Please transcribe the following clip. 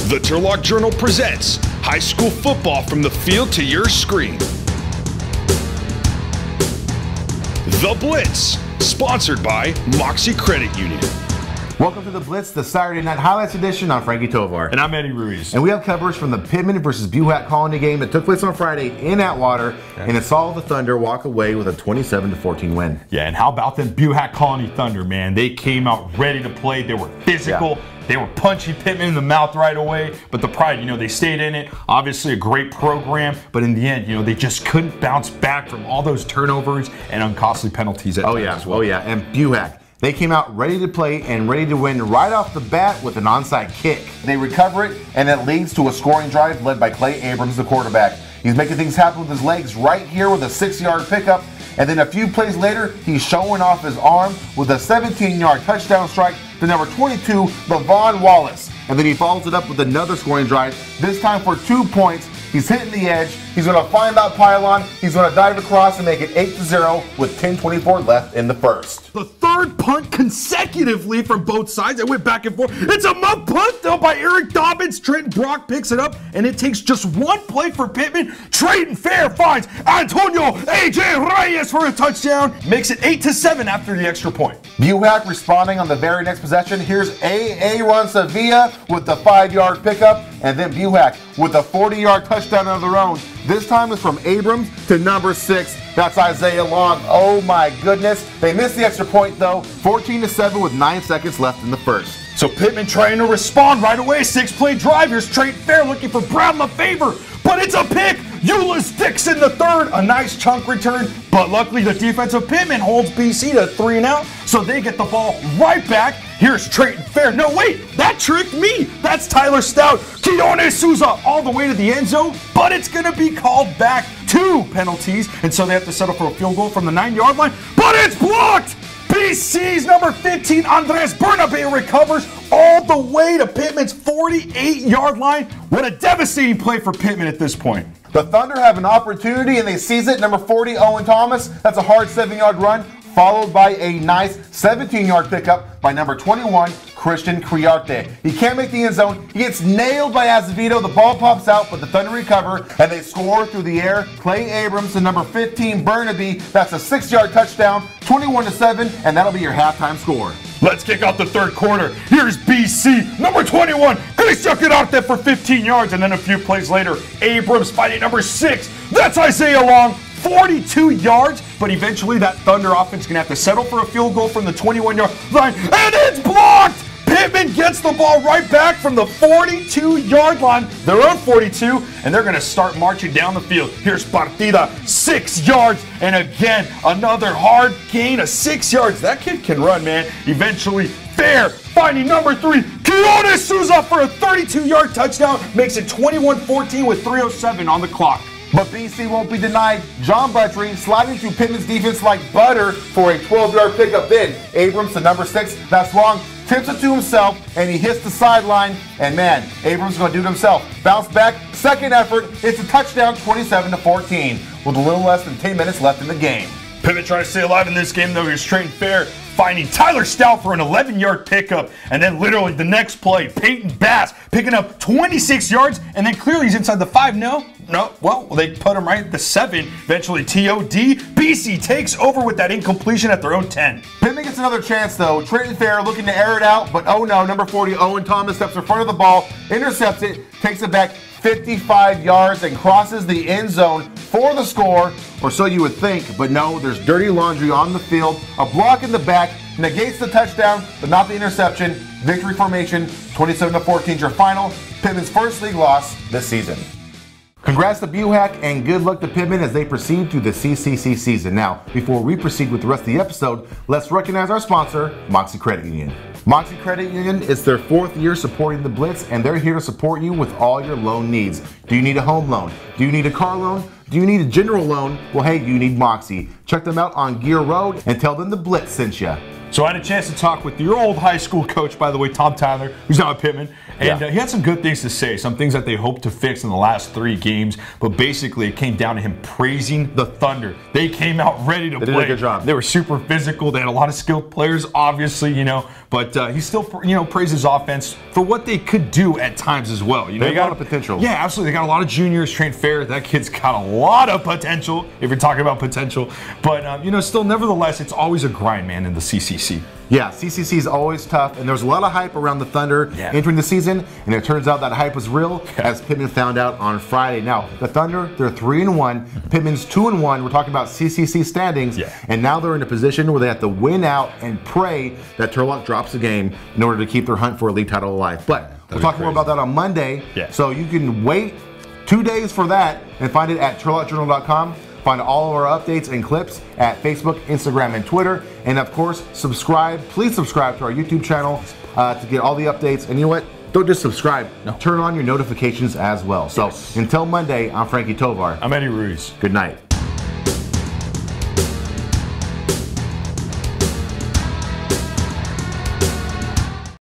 The Turlock Journal presents high school football from the field to your screen. The Blitz, sponsored by Moxie Credit Union. Welcome to the Blitz, the Saturday Night Highlights edition. I'm Frankie Tovar. And I'm Eddie Ruiz. And we have coverage from the Pitman versus Buhach Colony game that took place on Friday in Atwater, and it saw the Thunder walk away with a 27-14 win. Yeah, and how about them Buhach Colony Thunder, man? They came out ready to play. They were physical. Yeah. They were punching Pitman in the mouth right away, but the Pride, they stayed in it. Obviously a great program, but in the end, they just couldn't bounce back from all those turnovers and uncostly penalties at times as well. Oh yeah, and Buhach, they came out ready to play and ready to win right off the bat with an onside kick. They recover it, and it leads to a scoring drive led by Clay Abrams, the quarterback. He's making things happen with his legs right here with a 6-yard pickup, and then a few plays later, he's showing off his arm with a 17-yard touchdown strike to number 22, LaVon Wallace. And then he follows it up with another scoring drive, this time for 2 points. He's hitting the edge. He's going to find that pylon. He's going to dive across and make it 8-0 with 10:24 left in the first. The third punt consecutively from both sides. It went back and forth. It's a muff punt though by Eric Dobbins. Trenton Brock picks it up, and it takes just one play for Pitman. Trayton Fair finds Antonio A.J. Reyes for a touchdown. Makes it 8-7 after the extra point. Buhach responding on the very next possession. Here's Aaron Sevilla with the 5-yard pickup, and then Buhach with a 40-yard touchdown of their own. This time is from Abrams to number 6. That's Isaiah Long. Oh my goodness. They missed the extra point though. 14-7 with 9 seconds left in the first. So Pitman trying to respond right away. 6-play drive. Here's Trayton Fair looking for Brad LaFavor, but it's a pick. Euless Dixon the third. A nice chunk return, but luckily the defensive Pitman holds BC to 3-and-out, so they get the ball right back. Here's Trayton Fair. No, wait, that tricked me. That's Tyler Stout. Keone Souza all the way to the end zone, but it's going to be called back. 2 penalties, and so they have to settle for a field goal from the 9-yard line, but it's blocked. BC's number 15, Andres Bernabe, recovers all the way to Pitman's 48-yard line. What a devastating play for Pitman at this point. The Thunder have an opportunity, and they seize it. Number 40, Owen Thomas. That's a hard 7-yard run, followed by a nice 17-yard pickup by number 21, Christian Criarte. He can't make the end zone. He gets nailed by Azevedo. The ball pops out, but the Thunder recover, and they score through the air. Clay Abrams to number 15, Bernabe. That's a 6-yard touchdown, 21-7, and that'll be your halftime score. Let's kick off the third quarter. Here's BC, number 21, Christian Criarte for 15 yards, and then a few plays later, Abrams fighting number 6. That's Isaiah Long. 42 yards, but eventually that Thunder offense is going to have to settle for a field goal from the 21-yard line, and it's blocked! Pitman gets the ball right back from the 42-yard line, their own 42, and they're going to start marching down the field. Here's Partida, 6 yards, and again, another hard gain of 6 yards. That kid can run, man. Eventually, Fair finding number 3, Keone Souza for a 32-yard touchdown, makes it 21-14 with 3:07 on the clock. But BC won't be denied. John Buttrey sliding through Pitman's defense like butter for a 12-yard pickup. Then Abrams to number 6. That's Long. Tips it to himself, and he hits the sideline. And man, Abrams is going to do it himself. Bounce back, second effort. It's a touchdown, 27-14, with a little less than 10 minutes left in the game. Pitman trying to stay alive in this game, though. He's Trayton Fair finding Tyler Stout for an 11-yard pickup, and then literally the next play, Peyton Bass picking up 26 yards, and then clearly he's inside the 5. No, well, they put him right at the 7. Eventually, TOD. BC takes over with that incompletion at their own 10. Pitman gets another chance, though. Trayton Fair looking to air it out, but oh no, number 40, Owen Thomas steps in front of the ball, intercepts it, takes it back 55 yards, and crosses the end zone for the score, or so you would think, but no, there's dirty laundry on the field. A block in the back negates the touchdown, but not the interception. Victory formation, 27-14 is your final. Pitman's first league loss this season. Congrats to Buhach, and good luck to Pitman as they proceed through the CCC season. Now, before we proceed with the rest of the episode, let's recognize our sponsor, Moxie Credit Union. Moxie Credit Union is their 4th year supporting the Blitz, and they're here to support you with all your loan needs. Do you need a home loan? Do you need a car loan? Do you need a general loan? Well, hey, you need Moxie. Check them out on Gear Road and tell them the Blitz sent you. So I had a chance to talk with your old high school coach, by the way, Tom Tyler, who's now at Pitman. And he had some good things to say, some things that they hope to fix in the last 3 games. But basically, it came down to him praising the Thunder. They came out ready to play. They did a good job. They were super physical. They had a lot of skilled players, obviously, you know. But he still, you know, praises offense for what they could do at times as well. You know, they got a lot of potential. Yeah, absolutely. They got a lot of juniors. Trained fair. That kid's got a lot of potential, if you're talking about potential. But, you know, still, nevertheless, it's always a grind, man, in the CCC. Yeah, CCC is always tough, and there's a lot of hype around the Thunder entering the season, and it turns out that hype was real, as Pitman found out on Friday. Now, the Thunder, they're 3-1, Pitman's 2-1. We're talking about CCC standings, and now they're in a position where they have to win out and pray that Turlock drops a game in order to keep their hunt for a league title alive. But we'll talk more about that on Monday, so you can wait 2 days for that and find it at turlockjournal.com. Find all of our updates and clips at Facebook, Instagram, and Twitter. And of course, subscribe. Please subscribe to our YouTube channel to get all the updates. And you know what? Don't just subscribe. Turn on your notifications as well. So until Monday, I'm Frankie Tovar. I'm Eddie Ruiz. Good night.